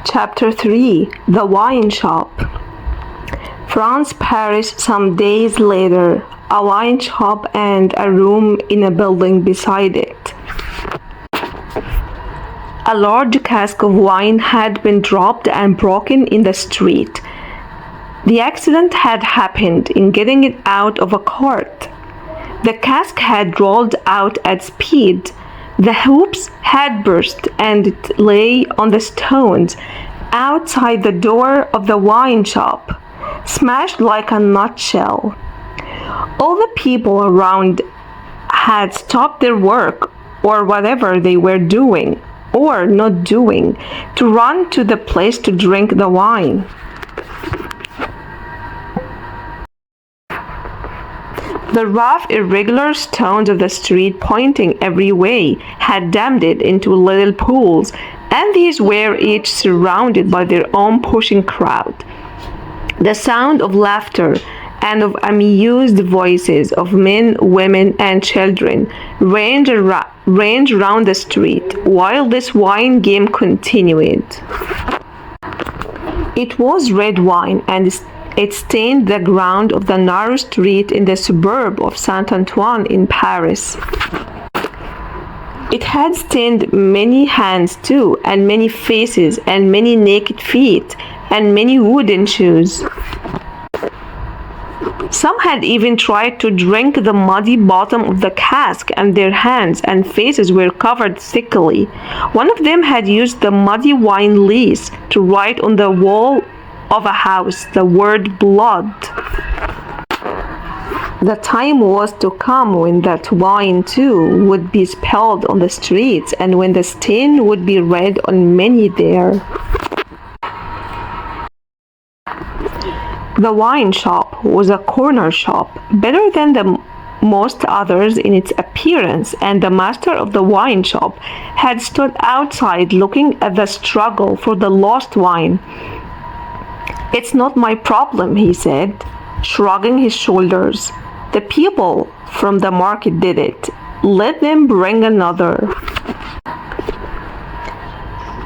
Chapter 3: The Wine Shop. France, Paris. Some days later, a wine shop and a room in a building beside it. A large cask of wine had been dropped and broken in the street. The accident had happened in getting it out of a cart. The cask had rolled out at speed. The hoops had burst and it lay on the stones outside the door of the wine shop, smashed like a nutshell. All the people around had stopped their work or whatever they were doing or not doing to run to the place to drink the wine. The rough, irregular stones of the street, pointing every way, had dammed it into little pools, and these were each surrounded by their own pushing crowd. The sound of laughter and of amused voices of men, women, and children ranged around the street while this wine game continued. It was red wine, and it stained the ground of the narrow street in the suburb of Saint-Antoine in Paris. It had stained many hands too, and many faces, and many naked feet, and many wooden shoes. Some had even tried to drink the muddy bottom of the cask, and their hands and faces were covered thickly. One of them had used the muddy wine lees to write on the wall of a house the word blood. The time was to come when that wine too would be spilled on the streets, and when the stain would be read on many there. The wine shop was a corner shop, better than the most others in its appearance, and the master of the wine shop had stood outside looking at the struggle for the lost wine. "It's not my problem," he said, shrugging his shoulders. "The people from the market did it. Let them bring another."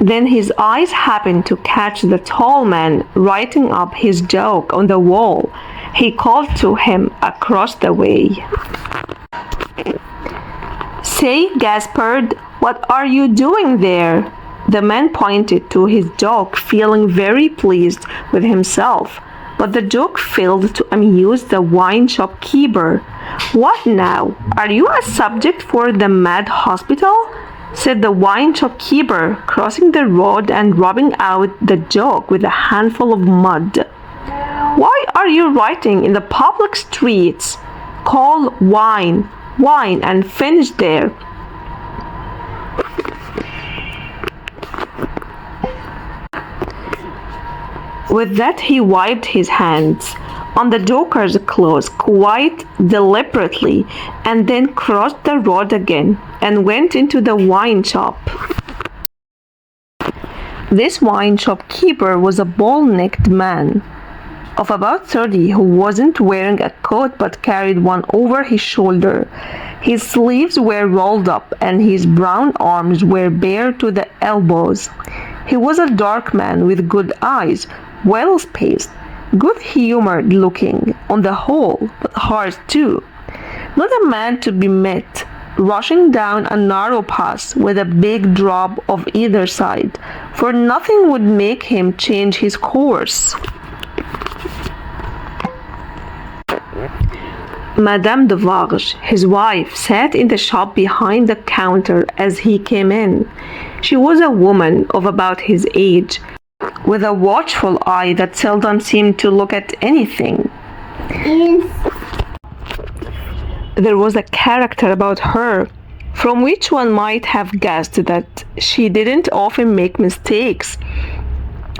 Then his eyes happened to catch the tall man writing up his joke on the wall. He called to him across the way. "Say, Gaspard, what are you doing there?" The man pointed to his joke, feeling very pleased with himself, but the joke failed to amuse the wine shop keeper. "What now? Are you a subject for the mad hospital?" said the wine shop keeper, crossing the road and rubbing out the joke with a handful of mud. "Why are you writing in the public streets? Call wine, wine, and finish there." With that he wiped his hands on the joker's clothes quite deliberately, and then crossed the road again and went into the wine shop. This wine shop keeper was a bald-necked man of about 30 who wasn't wearing a coat but carried one over his shoulder. His sleeves were rolled up and his brown arms were bare to the elbows. He was a dark man with good eyes, well-spaced, good-humored looking on the whole, but hard too. Not a man to be met, rushing down a narrow pass with a big drop of either side, for nothing would make him change his course. Madame de Varges, his wife, sat in the shop behind the counter as he came in. She was a woman of about his age, with a watchful eye that seldom seemed to look at anything. There was a character about her from which one might have guessed that she didn't often make mistakes.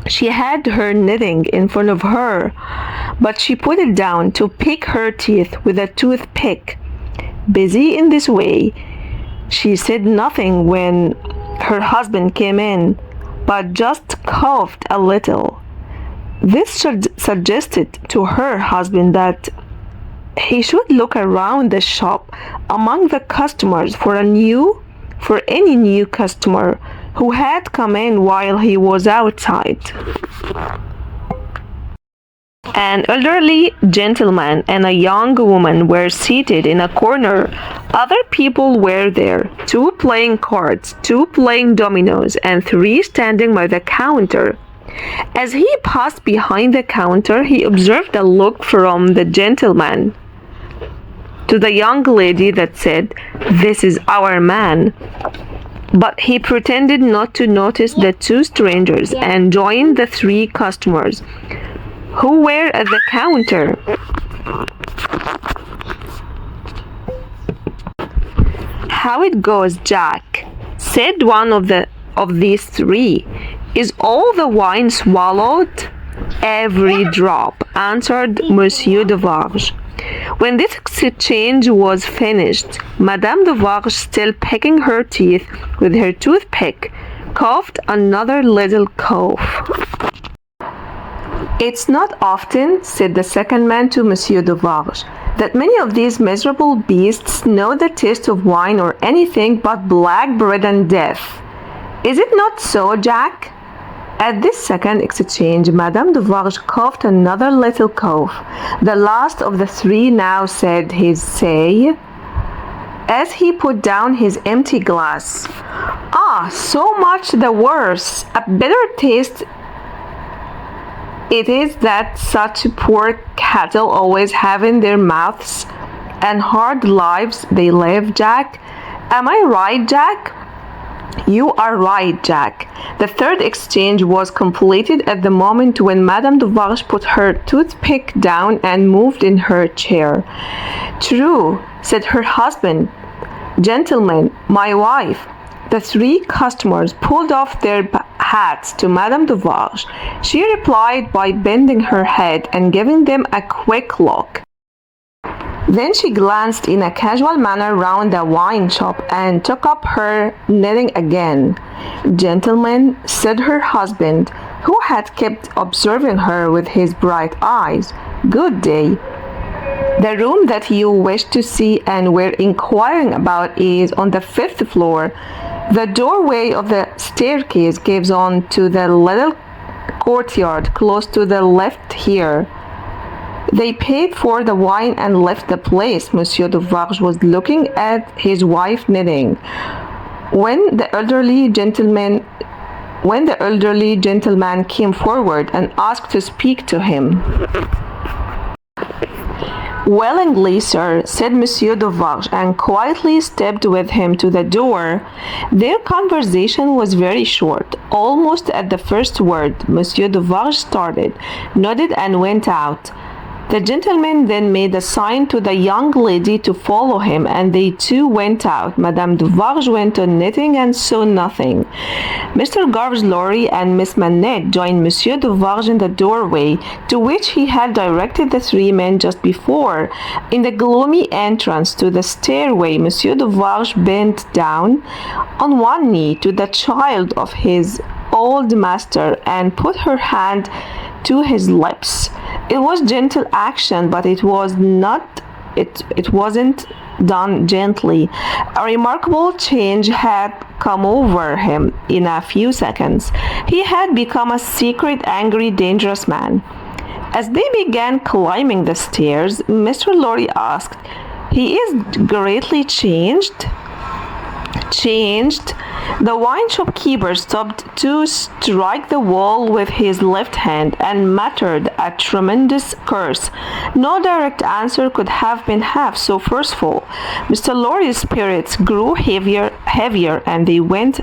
She had her knitting in front of her, but she put it down to pick her teeth with a toothpick. Busy in this way, she said nothing when her husband came in, but just coughed a little. This suggested to her husband that he should look around the shop among the customers for any new customer who had come in while he was outside. An elderly gentleman and a young woman were seated in a corner. Other people were there, 2 playing cards, 2 playing dominoes, and 3 standing by the counter. As he passed behind the counter, he observed a look from the gentleman to the young lady that said, "This is our man." But he pretended not to notice the 2 strangers and joined the 3 customers who were at the counter. "How it goes, Jack," said one of these 3. "Is all the wine swallowed?" "Every drop," answered Monsieur de Varges. When this exchange was finished, Madame de Varges, still picking her teeth with her toothpick, coughed another little cough. "It's not often," said the second man to Monsieur de Varges, "that many of these miserable beasts know the taste of wine or anything but black bread and death. Is it not so, Jack?" At this second exchange, Madame de Varges coughed another little cough. The last of the 3 now said his say, as he put down his empty glass. "Ah, so much the worse. A bitter taste it is that such poor cattle always have in their mouths, and hard lives they live, Jack. Am I right, Jack?" "You are right, Jack." The third exchange was completed at the moment when Madame de Varges put her toothpick down and moved in her chair. "True," said her husband. "Gentlemen, my wife." The 3 customers pulled off their hats to Madame de Varges. She replied by bending her head and giving them a quick look. Then she glanced in a casual manner round the wine shop and took up her knitting again. "Gentlemen," said her husband, who had kept observing her with his bright eyes, "good day. The room that you wish to see and were inquiring about is on the 5th floor. The doorway of the staircase gives on to the little courtyard close to the left here." They paid for the wine and left the place. Monsieur de Varges was looking at his wife knitting when the elderly gentleman came forward and asked to speak to him. "Willingly, sir," said Monsieur de Varges, and quietly stepped with him to the door. Their conversation was very short. Almost at the first word, Monsieur de Varges started, nodded, and went out. The gentleman then made a sign to the young lady to follow him, and they too went out. Madame de Varges went on knitting and saw nothing. Mr. Garves Lorry and Miss Manette joined Monsieur de Varges in the doorway, to which he had directed the 3 men just before. In the gloomy entrance to the stairway, Monsieur de Varges bent down on one knee to the child of his old master and put her hand to his lips. It was gentle action, but it wasn't done gently. A remarkable change had come over him in a few seconds. He had become a secret, angry, dangerous man. As they began climbing the stairs, Mr. Lorry asked, "He is greatly changed?" "Changed?" The wine shop keeper stopped to strike the wall with his left hand and muttered a tremendous curse. No direct answer could have been half so forceful. Mr. Lorry's spirits grew heavier, and they went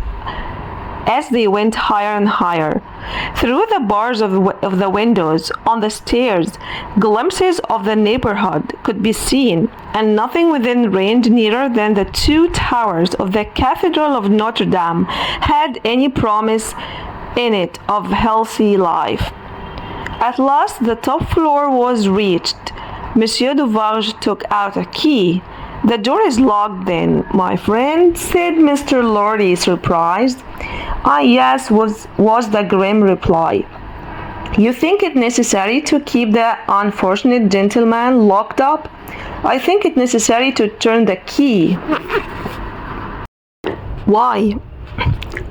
higher and higher. Through the bars of the windows on the stairs, glimpses of the neighborhood could be seen, and nothing within range nearer than the 2 towers of the Cathedral of Notre Dame had any promise in it of healthy life. At last the top floor was reached. Monsieur de Varges took out a key. "The door is locked then, my friend," said Mr. Lorry, surprised. "Ah, yes," was the grim reply. "You think it necessary to keep the unfortunate gentleman locked up?" "I think it necessary to turn the key." "Why?"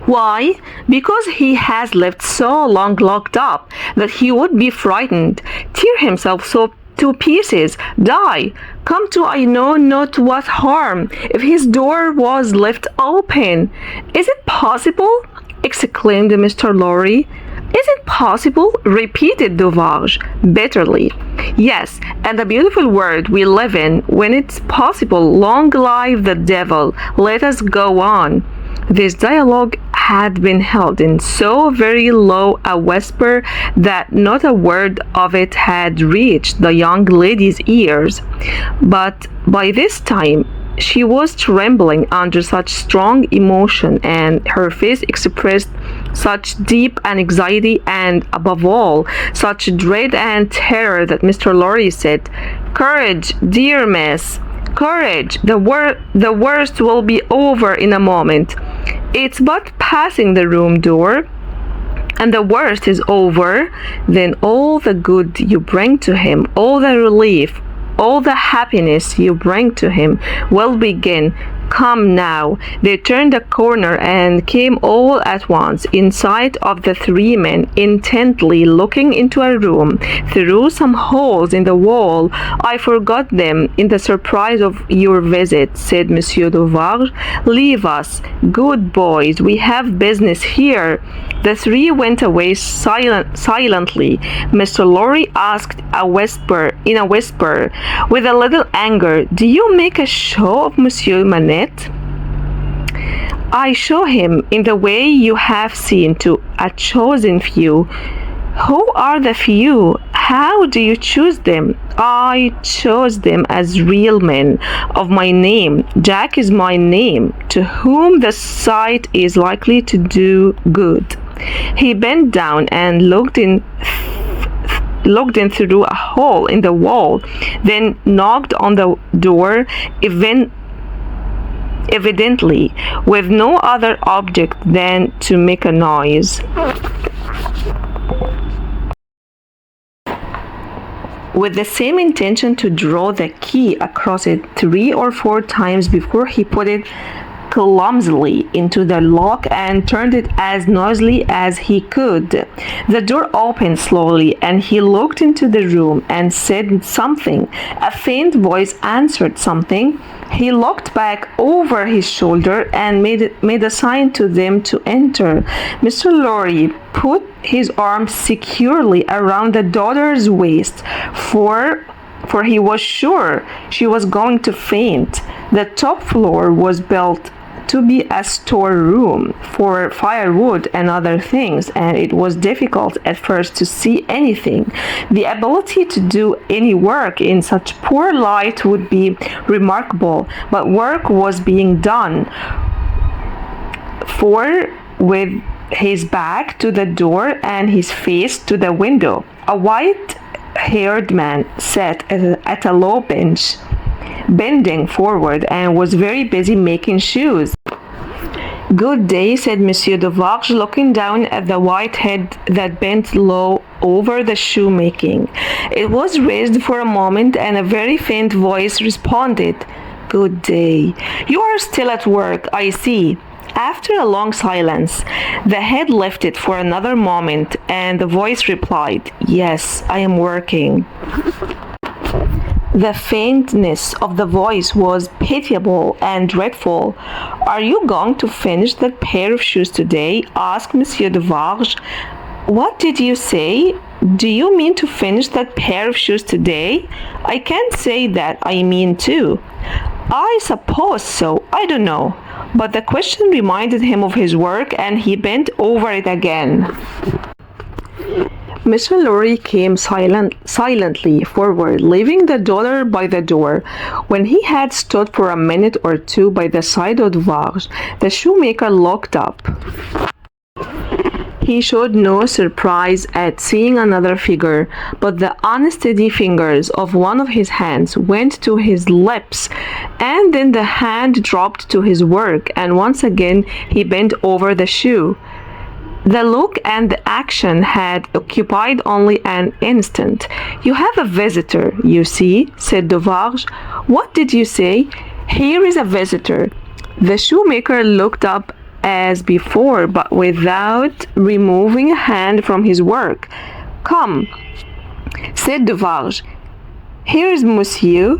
Why? Because he has lived so long locked up that he would be frightened, tear himself so to pieces, die, come to I know not what harm, if his door was left open. Is it possible? Exclaimed Mr. Lorry. Is it possible? Repeated Duvarge bitterly. Yes, and a beautiful world we live in when it's possible. Long live the devil. Let us go on. This dialogue had been held in so very low a whisper that not a word of it had reached the young lady's ears. But by this time she was trembling under such strong emotion, and her face expressed such deep anxiety and, above all, such dread and terror that Mr. Lorry said, "Courage, dear miss. Courage, the worst will be over in a moment. It's but passing the room door, and the worst is over. Then all the good you bring to him, all the relief, all the happiness you bring to him will begin. Come now." They turned a corner and came all at once in sight of the three men, intently looking into a room through some holes in the wall. "I forgot them in the surprise of your visit," said Monsieur Duvarge. "Leave us, good boys, we have business here." The three went away silently. Mr. Lorry asked in a whisper, with a little anger, "Do you make a show of Monsieur Manette?" "I show him in the way you have seen, to a chosen few." "Who are the few? How do you choose them?" "I chose them as real men of my name. Jack is my name, to whom the sight is likely to do good." He bent down and looked in through a hole in the wall, then knocked on the door, evidently with no other object than to make a noise. With the same intention to draw the key across it 3 or 4 times before he put it clumsily into the lock and turned it as noisily as he could. The door opened slowly, and he looked into the room and said something. A faint voice answered something. He looked back over his shoulder and made a sign to them to enter. Mr. Lorry put his arm securely around the daughter's waist, for he was sure she was going to faint. The top floor was built to be a storeroom for firewood and other things, and it was difficult at first to see anything. The ability to do any work in such poor light would be remarkable, but work was being done, for with his back to the door and his face to the window, a white-haired man sat at a low bench, bending forward, and was very busy making shoes. "Good day," said Monsieur Duvarge, looking down at the white head that bent low over the shoemaking. It was raised for a moment, and a very faint voice responded, "Good day. You are still at work, I see." After a long silence, the head lifted for another moment, and the voice replied, "Yes, I am working." The faintness of the voice was pitiable and dreadful. "Are you going to finish that pair of shoes today?" asked Monsieur Duvarge. "What did you say? Do you mean to finish that pair of shoes today?" "I can't say that I mean to." "I suppose so. I don't know." But the question reminded him of his work, and he bent over it again. Mr. Lorry came silently forward, leaving the daughter by the door. When he had stood for a minute or two by the side of Duvarge, the shoemaker looked up. He showed no surprise at seeing another figure, but the unsteady fingers of one of his hands went to his lips, and then the hand dropped to his work, and once again he bent over the shoe. The look and the action had occupied only an instant. "You have a visitor, you see," said Duvarge. "What did you say?" "Here is a visitor." The shoemaker looked up as before, but without removing a hand from his work. "Come," said Duvarge. "Here is Monsieur.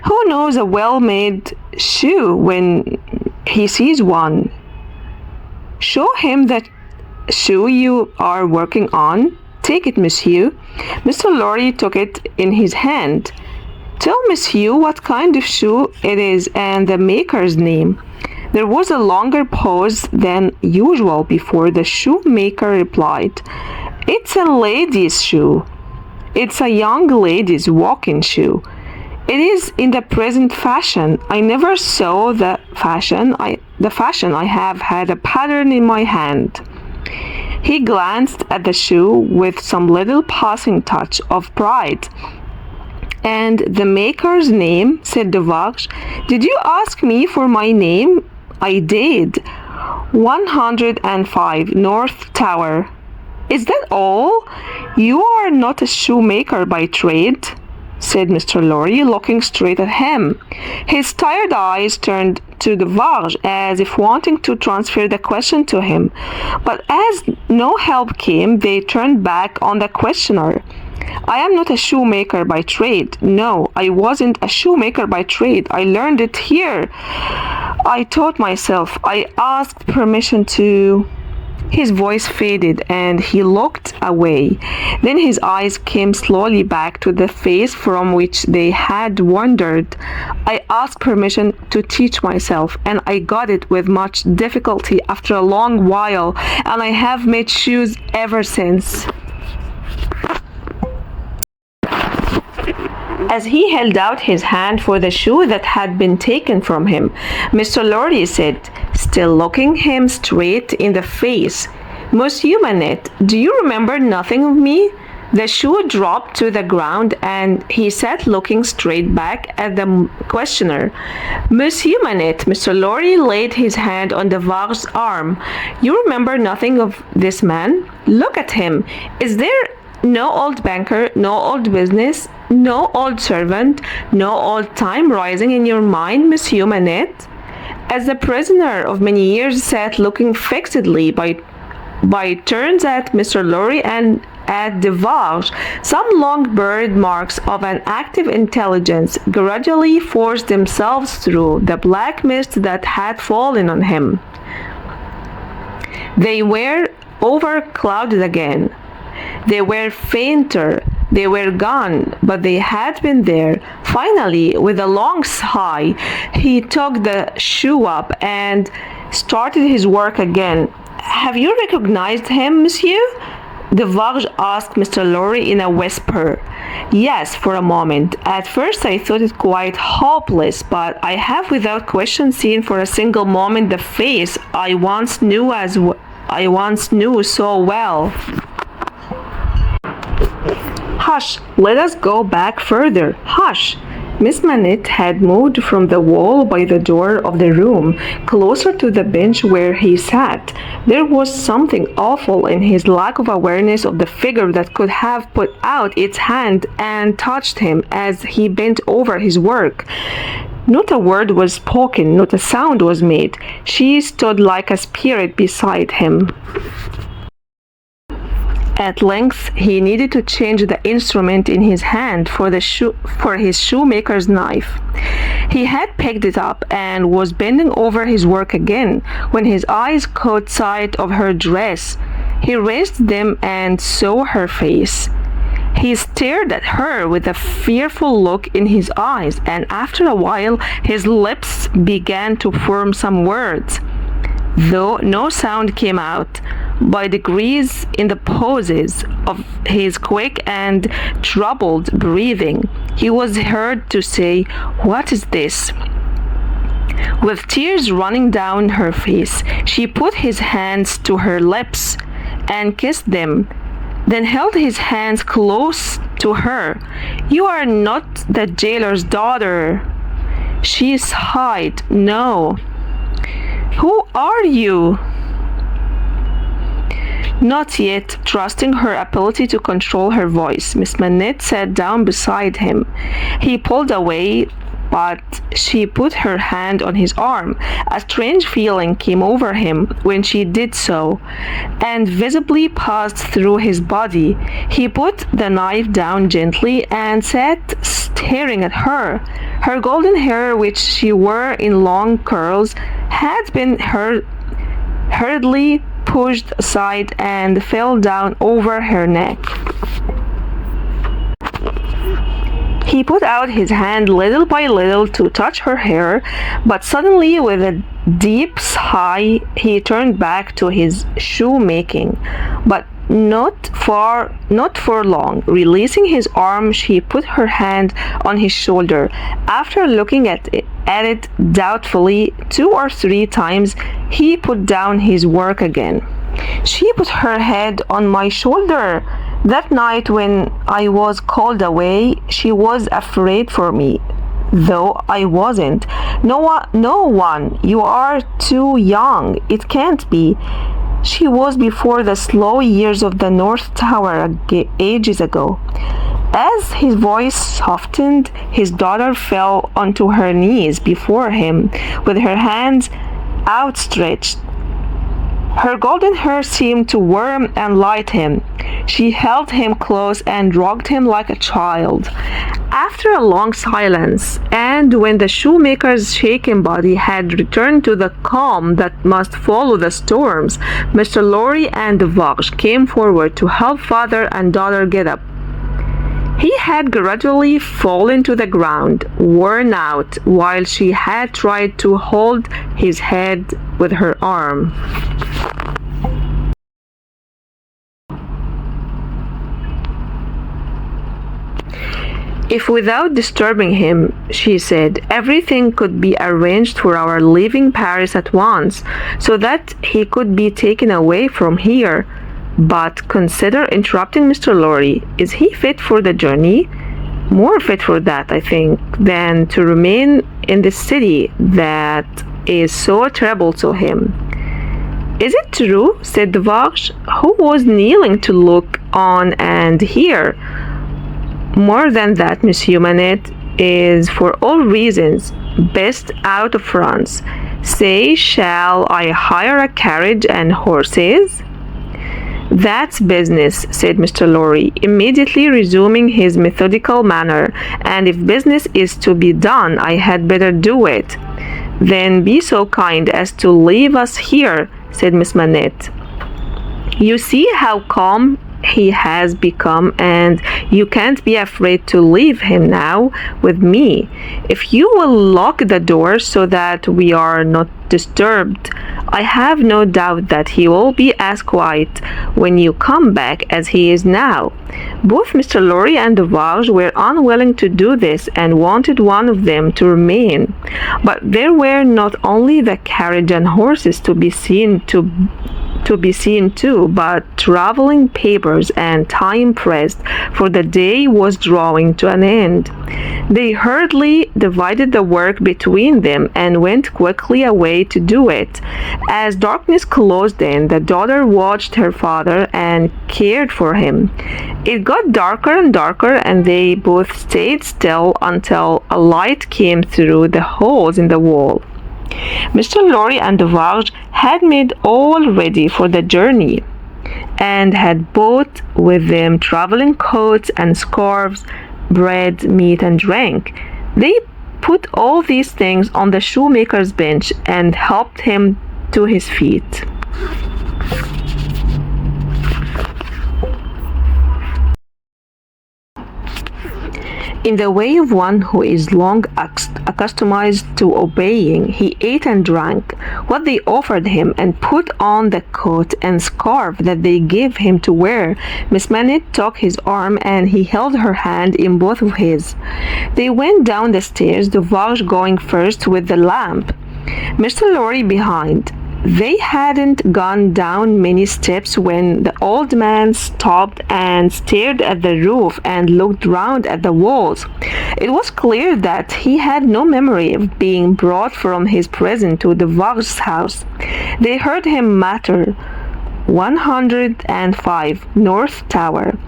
Who knows a well-made shoe when he sees one? Show him that shoe you are working on. Take it, Monsieur." Mr. Lorry took it in his hand. "Tell Monsieur what kind of shoe it is and the maker's name." There was a longer pause than usual before the shoemaker replied, "It's a lady's shoe. It's a young lady's walking shoe. It is in the present fashion. I never saw the fashion. I have had a pattern in my hand." He glanced at the shoe with some little passing touch of pride. "And the maker's name?" said Duvarge. "Did you ask me for my name?" "I did. 105 North Tower." "Is that all? You are not a shoemaker by trade?" said Mr. Lorry, looking straight at him. His tired eyes turned to Duvarge as if wanting to transfer the question to him, but as no help came, they turned back on the questioner. "I am not a shoemaker by trade. No, I wasn't a shoemaker by trade. I learned it here. I taught myself. I asked permission to..." His voice faded and he looked away. Then his eyes came slowly back to the face from which they had wandered. "I asked permission to teach myself, and I got it with much difficulty after a long while, and I have made shoes ever since." As he held out his hand for the shoe that had been taken from him, Mr. Lorry said, still looking him straight in the face, "Monsieur Manette, do you remember nothing of me?" The shoe dropped to the ground and he sat looking straight back at the questioner. "Monsieur Manette," Mr. Lorry laid his hand on Duvarge's arm. "You remember nothing of this man? Look at him. Is there no old banker, no old business, no old servant, no old time rising in your mind, Monsieur Manette?" As the prisoner of many years sat looking fixedly by turns at Mr. Lorry and at Duvarge, some long buried marks of an active intelligence gradually forced themselves through the black mist that had fallen on him. They were overclouded again. They were fainter. They were gone, but they had been there. Finally, with a long sigh, he took the shoe up and started his work again. "Have you recognized him, Monsieur?" Duvarge asked Mr. Lorry in a whisper. "Yes, for a moment. At first I thought it quite hopeless, but I have without question seen for a single moment the face I once knew so well." "Hush, let us go back further. Hush!" Miss Manette had moved from the wall by the door of the room, closer to the bench where he sat. There was something awful in his lack of awareness of the figure that could have put out its hand and touched him as he bent over his work. Not a word was spoken, not a sound was made. She stood like a spirit beside him. At length, he needed to change the instrument in his hand for his shoemaker's knife. He had picked it up and was bending over his work again when his eyes caught sight of her dress. He raised them and saw her face. He stared at her with a fearful look in his eyes, and after a while his lips began to form some words. Though no sound came out, by degrees in the pauses of his quick and troubled breathing, he was heard to say, "What is this?" With tears running down her face, she put his hands to her lips and kissed them, then held his hands close to her. "You are not the jailer's daughter," she sighed. "No." "Who are you?" Not yet trusting her ability to control her voice, Miss Manette sat down beside him. He pulled away but she put her hand on his arm. A strange feeling came over him when she did so, and visibly passed through his body. He put the knife down gently and sat staring at her. Her golden hair, which she wore in long curls, had been hurriedly pushed aside and fell down over her neck. He put out his hand little by little to touch her hair, but suddenly, with a deep sigh, he turned back to his shoemaking. But not for long. Releasing his arm, she put her hand on his shoulder. After looking at it doubtfully 2 or 3 times, he put down his work again. She put her head on my shoulder. That night when I was called away, she was afraid for me, though I wasn't. No one, you are too young. It can't be. She was before the slow years of the North Tower ages ago. As his voice softened, his daughter fell onto her knees before him, with her hands outstretched. Her golden hair seemed to warm and light him. She held him close and rocked him like a child. After a long silence, and when the shoemaker's shaken body had returned to the calm that must follow the storms, Mr. Lorry and Devarge came forward to help father and daughter get up. He had gradually fallen to the ground, worn out, while she had tried to hold his head with her arm. If without disturbing him, she said, everything could be arranged for our leaving Paris at once, so that he could be taken away from here. But consider interrupting Mr. Lorry. Is he fit for the journey? More fit for that, I think, than to remain in this city that is so terrible to him. Is it true? Said Devarge, who was kneeling to look on and hear. More than that, Monsieur Manette is, for all reasons, best out of France. Say, shall I hire a carriage and horses? That's business, said Mr. Lorry, immediately resuming his methodical manner, and if business is to be done, I had better do it. Then be so kind as to leave us here, said Miss Manette. You see how calm he has become, and you can't be afraid to leave him now with me. If you will lock the door so that we are not disturbed, I have no doubt that he will be as quiet when you come back as he is now. Both Mr. Lorry and Devarge were unwilling to do this and wanted one of them to remain. But there were not only the carriage and horses to be seen too, but traveling papers and time pressed, for the day was drawing to an end. They hurriedly divided the work between them and went quickly away to do it. As darkness closed in, the daughter watched her father and cared for him. It got darker and darker, and they both stayed still until a light came through the holes in the wall. Mr. Lorry and Devarge had made all ready for the journey, and had brought with them traveling coats and scarves, bread, meat, and drink. They put all these things on the shoemaker's bench and helped him to his feet. In the way of one who is long accustomed to obeying, he ate and drank what they offered him and put on the coat and scarf that they gave him to wear. Miss Manette took his arm and he held her hand in both of his. They went down the stairs, Devarge going first with the lamp, Mr. Lorry behind. They hadn't gone down many steps when the old man stopped and stared at the roof and looked round at the walls. It was clear that he had no memory of being brought from his prison to Devarge's house. They heard him mutter, 105 North Tower,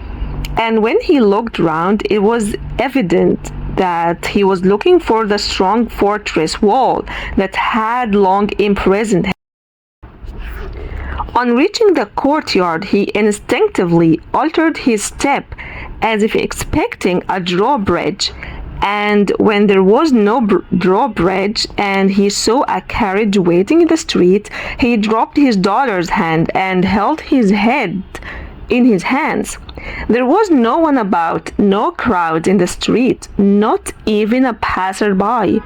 and when he looked round, it was evident that he was looking for the strong fortress wall that had long imprisoned him. On reaching the courtyard, he instinctively altered his step as if expecting a drawbridge, and when there was no drawbridge and he saw a carriage waiting in the street, he dropped his daughter's hand and held his head in his hands. There was no one about, no crowd in the street, not even a passerby.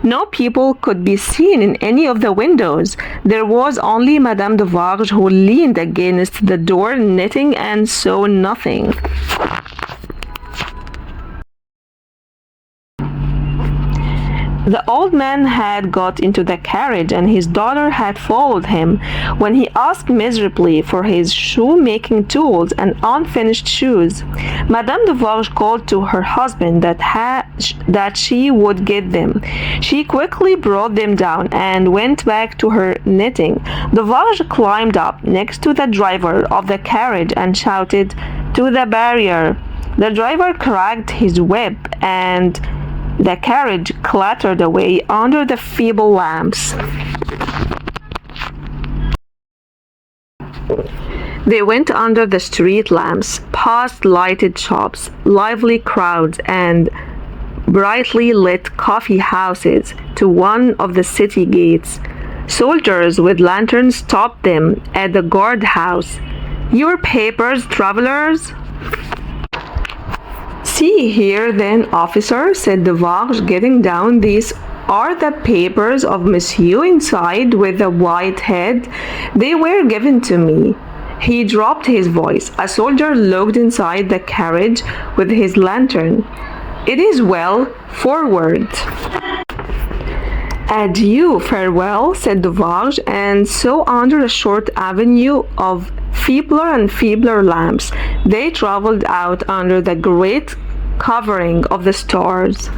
No people could be seen in any of the windows. There was only Madame de Varges, who leaned against the door knitting and saw nothing. The old man had got into the carriage and his daughter had followed him. When he asked miserably for his shoemaking tools and unfinished shoes, Madame de Varges called to her husband that she would get them. She quickly brought them down and went back to her knitting. De Varges climbed up next to the driver of the carriage and shouted, "To the barrier!" The driver cracked his whip and the carriage clattered away under the feeble lamps. They went under the street lamps, past lighted shops, lively crowds, and brightly lit coffee houses, to one of the city gates. Soldiers with lanterns stopped them at the guardhouse. "Your papers, travelers?" "See here, then, officer," said de Varges, getting down. "These are the papers of Monsieur inside with the white head. They were given to me." He dropped his voice. A soldier looked inside the carriage with his lantern. "It is well. Forward." "Adieu, farewell," said de Varges, and so under a short avenue of feebler and feebler lamps, they traveled out under the great covering of the stars.